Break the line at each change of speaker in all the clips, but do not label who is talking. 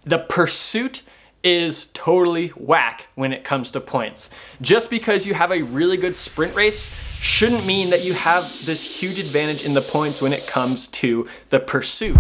The pursuit is totally whack when it comes to points. Just because you have a really good sprint race shouldn't mean that you have this huge advantage in the points when it comes to the pursuit.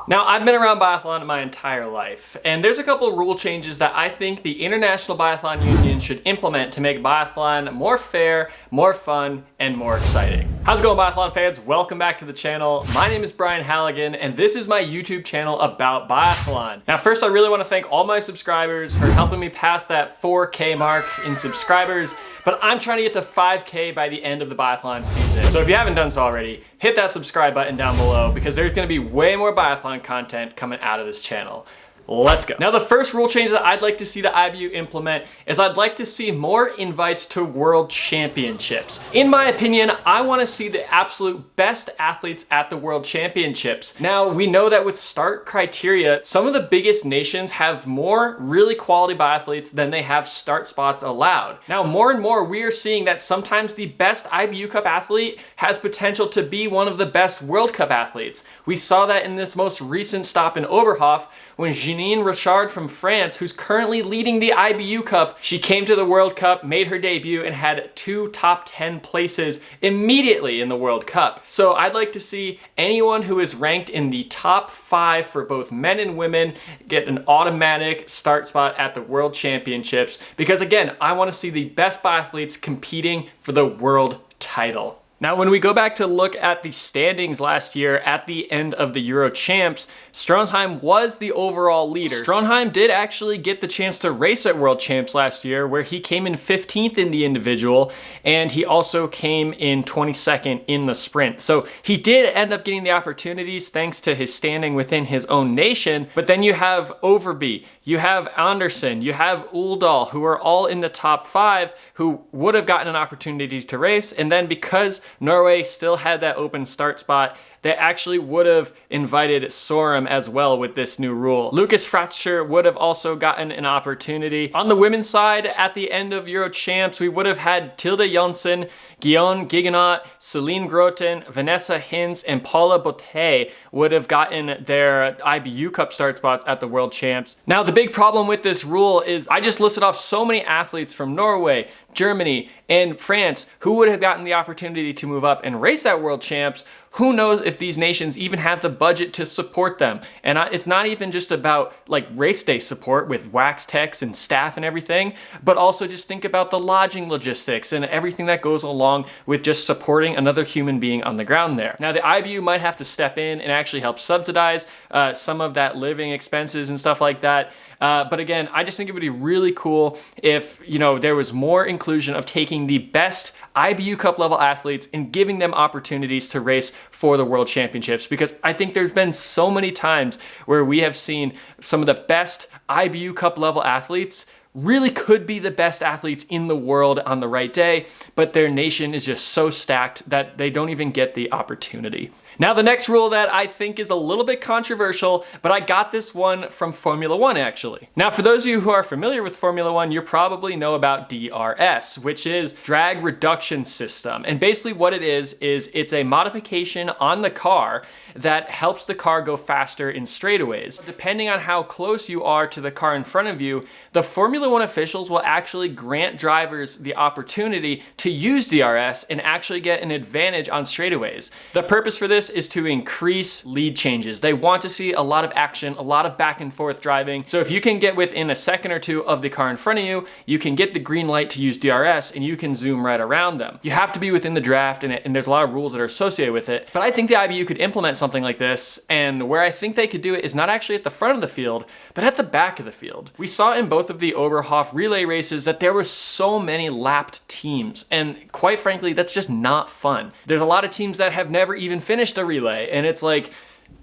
Now, I've been around biathlon my entire life, and there's a couple of rule changes that I think the International Biathlon Union should implement to make biathlon more fair, more fun, and more exciting. How's it going, biathlon fans? Welcome back to the channel. My name is Brian Halligan, and this is my YouTube channel about biathlon. Now, first, I really want to thank all my subscribers for helping me pass that 4K mark in subscribers, but I'm trying to get to 5K by the end of the biathlon season. So if you haven't done so already, hit that subscribe button down below because there's gonna be way more biathlon content coming out of this channel. Let's go. Now, the first rule change that I'd like to see the IBU implement is I'd like to see more invites to world championships. In my opinion, I want to see the absolute best athletes at the world championships. Now, we know that with start criteria, some of the biggest nations have more really quality biathletes than they have start spots allowed. Now, more and more, we are seeing that sometimes the best IBU Cup athlete has potential to be one of the best World Cup athletes. We saw that in this most recent stop in Oberhof when Janine Richard from France, who's currently leading the IBU Cup, she came to the World Cup, made her debut, and had 2 top 10 places immediately in the World Cup. So I'd like to see anyone who is ranked in the top 5 for both men and women get an automatic start spot at the World Championships, because again, I want to see the best biathletes competing for the world title. Now, when we go back to look at the standings last year at the end of the Euro Champs, Stronheim was the overall leader. Stronheim did actually get the chance to race at World Champs last year, where he came in 15th in the individual, and he also came in 22nd in the sprint. So he did end up getting the opportunities thanks to his standing within his own nation. But then you have Overby, you have Andersen, you have Uldal, who are all in the top 5, who would have gotten an opportunity to race, and then because Norway still had that open start spot, they actually would have invited Sorum as well with this new rule. Lucas Fratscher would have also gotten an opportunity. On the women's side, at the end of Euro Champs, we would have had Tilde Jonsson, Guillaume Gigonot, Celine Groten, Vanessa Hins, and Paula Botte would have gotten their IBU Cup start spots at the World Champs. Now, the big problem with this rule is I just listed off so many athletes from Norway, Germany, and France who would have gotten the opportunity to move up and race at World Champs. Who knows if these nations even have the budget to support them? And it's not even just about like race day support with wax techs and staff and everything, but also just think about the lodging logistics and everything that goes along with just supporting another human being on the ground there. Now, the IBU might have to step in and actually help subsidize some of that living expenses and stuff like that. But again, I just think it would be really cool if, you know, there was more inclusion of taking the best IBU Cup level athletes and giving them opportunities to race for the World Championships, because I think there's been so many times where we have seen some of the best IBU Cup level athletes really could be the best athletes in the world on the right day, but their nation is just so stacked that they don't even get the opportunity. Now, the next rule that I think is a little bit controversial, but I got this one from Formula One actually. Now, for those of you who are familiar with Formula One, you probably know about DRS, which is drag reduction system. And basically what it is it's a modification on the car that helps the car go faster in straightaways. Depending on how close you are to the car in front of you, the Formula One officials will actually grant drivers the opportunity to use DRS and actually get an advantage on straightaways. The purpose for this is to increase lead changes. They want to see a lot of action, a lot of back and forth driving. So if you can get within a second or two of the car in front of you, you can get the green light to use DRS and you can zoom right around them. You have to be within the draft and there's a lot of rules that are associated with it. But I think the IBU could implement something like this, and where I think they could do it is not actually at the front of the field, but at the back of the field. We saw in both of the Oberhof relay races that there were so many lapped teams, and quite frankly, that's just not fun. There's a lot of teams that have never even finished a relay, and it's like,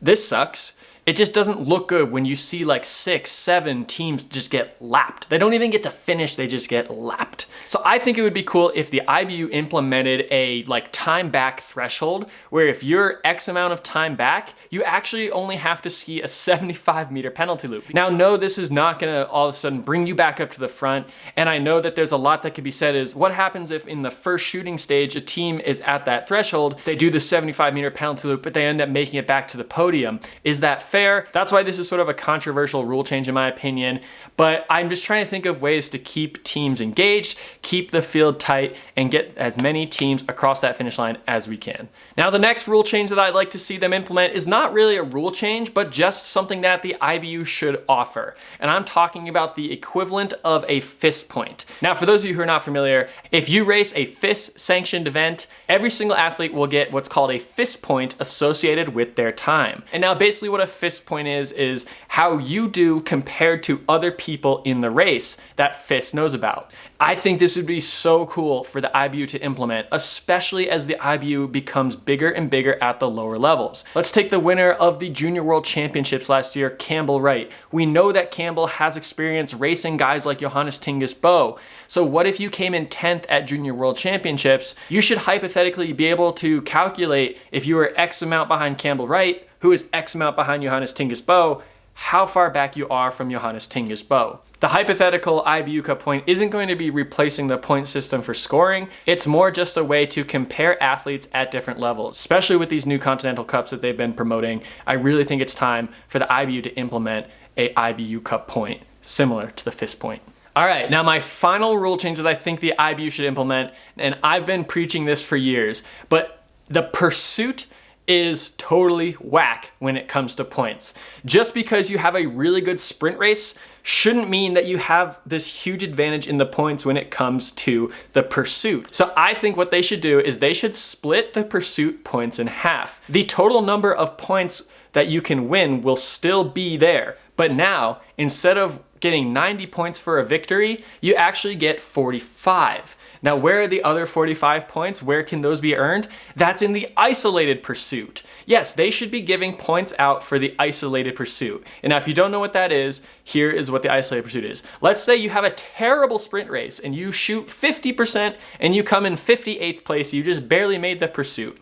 this sucks. It just doesn't look good when you see like 6, 7 teams just get lapped. They don't even get to finish, they just get lapped. So I think it would be cool if the IBU implemented a like time back threshold where if you're X amount of time back, you actually only have to ski a 75-meter penalty loop. Now, no, this is not gonna all of a sudden bring you back up to the front. And I know that there's a lot that could be said is what happens if in the first shooting stage, a team is at that threshold, they do the 75-meter penalty loop, but they end up making it back to the podium. Is that fair? That's why this is sort of a controversial rule change in my opinion, but I'm just trying to think of ways to keep teams engaged, keep the field tight, and get as many teams across that finish line as we can. Now, the next rule change that I'd like to see them implement is not really a rule change, but just something that the IBU should offer. And I'm talking about the equivalent of a fist point. Now, for those of you who are not familiar, if you race a FIS sanctioned event, every single athlete will get what's called a fist point associated with their time. And now basically what a fist point is how you do compared to other people in the race that FIS knows about. I think this would be so cool for the IBU to implement, especially as the IBU becomes bigger and bigger at the lower levels. Let's take the winner of the Junior World Championships last year, Campbell Wright. We know that Campbell has experience racing guys like Johannes Tingus Bo. So what if you came in 10th at Junior World Championships? You should hypothetically be able to calculate if you were X amount behind Campbell Wright, who is X amount behind Johannes Tingus Bo, how far back you are from Johannes Tingus Bo. The hypothetical IBU Cup point isn't going to be replacing the point system for scoring. It's more just a way to compare athletes at different levels, especially with these new Continental Cups that they've been promoting. I really think it's time for the IBU to implement a IBU Cup point similar to the fist point. All right, now my final rule change that I think the IBU should implement, and I've been preaching this for years, but the pursuit is totally whack when it comes to points. Just because you have a really good sprint race shouldn't mean that you have this huge advantage in the points when it comes to the pursuit. So I think what they should do is they should split the pursuit points in half. The total number of points that you can win will still be there, but now instead of getting 90 points for a victory, you actually get 45. Now, where are the other 45 points? Where can those be earned? That's in the isolated pursuit. Yes, they should be giving points out for the isolated pursuit. And now, if you don't know what that is, here is what the isolated pursuit is. Let's say you have a terrible sprint race and you shoot 50% and you come in 58th place. You just barely made the pursuit.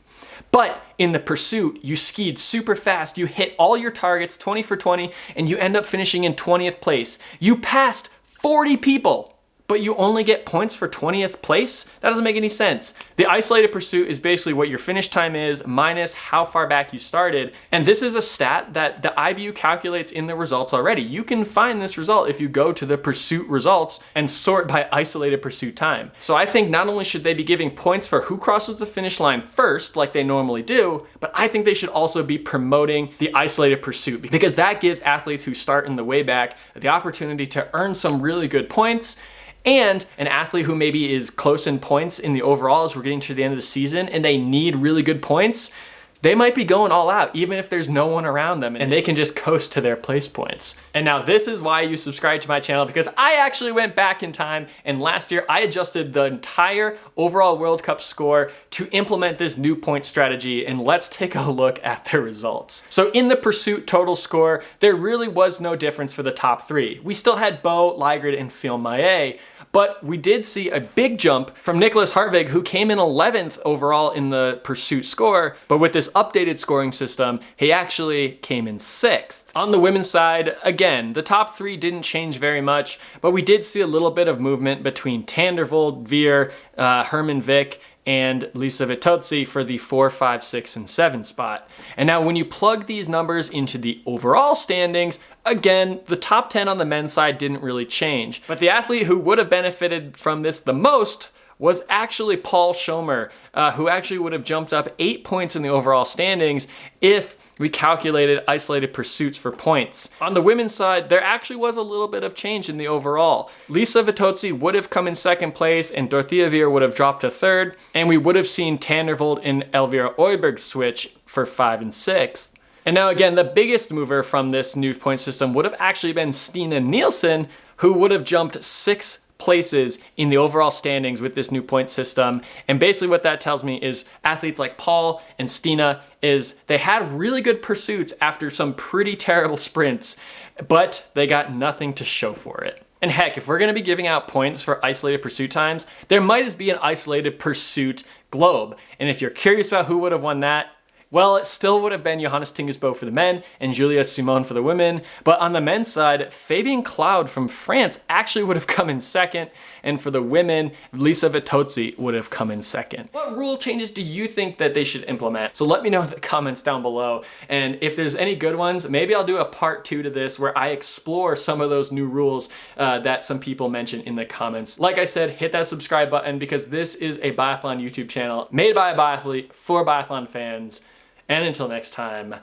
But in the pursuit, you skied super fast, you hit all your targets 20 for 20, and you end up finishing in 20th place. You passed 40 people, but you only get points for 20th place? That doesn't make any sense. The isolated pursuit is basically what your finish time is minus how far back you started. And this is a stat that the IBU calculates in the results already. You can find this result if you go to the pursuit results and sort by isolated pursuit time. So I think not only should they be giving points for who crosses the finish line first, like they normally do, but I think they should also be promoting the isolated pursuit because that gives athletes who start in the way back the opportunity to earn some really good points. And an athlete who maybe is close in points in the overall as we're getting to the end of the season and they need really good points, they might be going all out even if there's no one around them and they can just coast to their place points. And now this is why you subscribe to my channel, because I actually went back in time and last year I adjusted the entire overall World Cup score to implement this new point strategy, and let's take a look at the results. So in the pursuit total score, there really was no difference for the top three. We still had Bo, Liegert, and Phil Maillet, but we did see a big jump from Nicholas Hartwig, who came in 11th overall in the pursuit score, but with this updated scoring system, he actually came in 6th. On the women's side, again, the top three didn't change very much, but we did see a little bit of movement between Tandervold, Veer, Herman Vick, and Lisa Vitozzi for the 4, 5, 6, and 7 spot. And now when you plug these numbers into the overall standings, again, the top 10 on the men's side didn't really change. But the athlete who would have benefited from this the most was actually Paul Schomer, who actually would have jumped up 8 points in the overall standings if we calculated isolated pursuits for points. On the women's side, there actually was a little bit of change in the overall. Lisa Vitozzi would have come in 2nd place and Dorothea Veer would have dropped to 3rd, and we would have seen Tandervold and Elvira Oiberg switch for 5 and 6th. And now again, the biggest mover from this new point system would have actually been Stina Nielsen, who would have jumped 6 places in the overall standings with this new point system. And basically what that tells me is athletes like Paul and Stina is they had really good pursuits after some pretty terrible sprints, but they got nothing to show for it. And heck, if we're gonna be giving out points for isolated pursuit times, there might as be an isolated pursuit globe. And if you're curious about who would have won that, well, it still would have been Johannes Tingesbo for the men and Julia Simon for the women. But on the men's side, Fabien Claude from France actually would have come in second. And for the women, Lisa Vitozzi would have come in second. What rule changes do you think that they should implement? So let me know in the comments down below. And if there's any good ones, maybe I'll do a part 2 to this where I explore some of those new rules that some people mention in the comments. Like I said, hit that subscribe button because this is a biathlon YouTube channel made by a biathlete for biathlon fans. And until next time,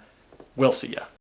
we'll see ya.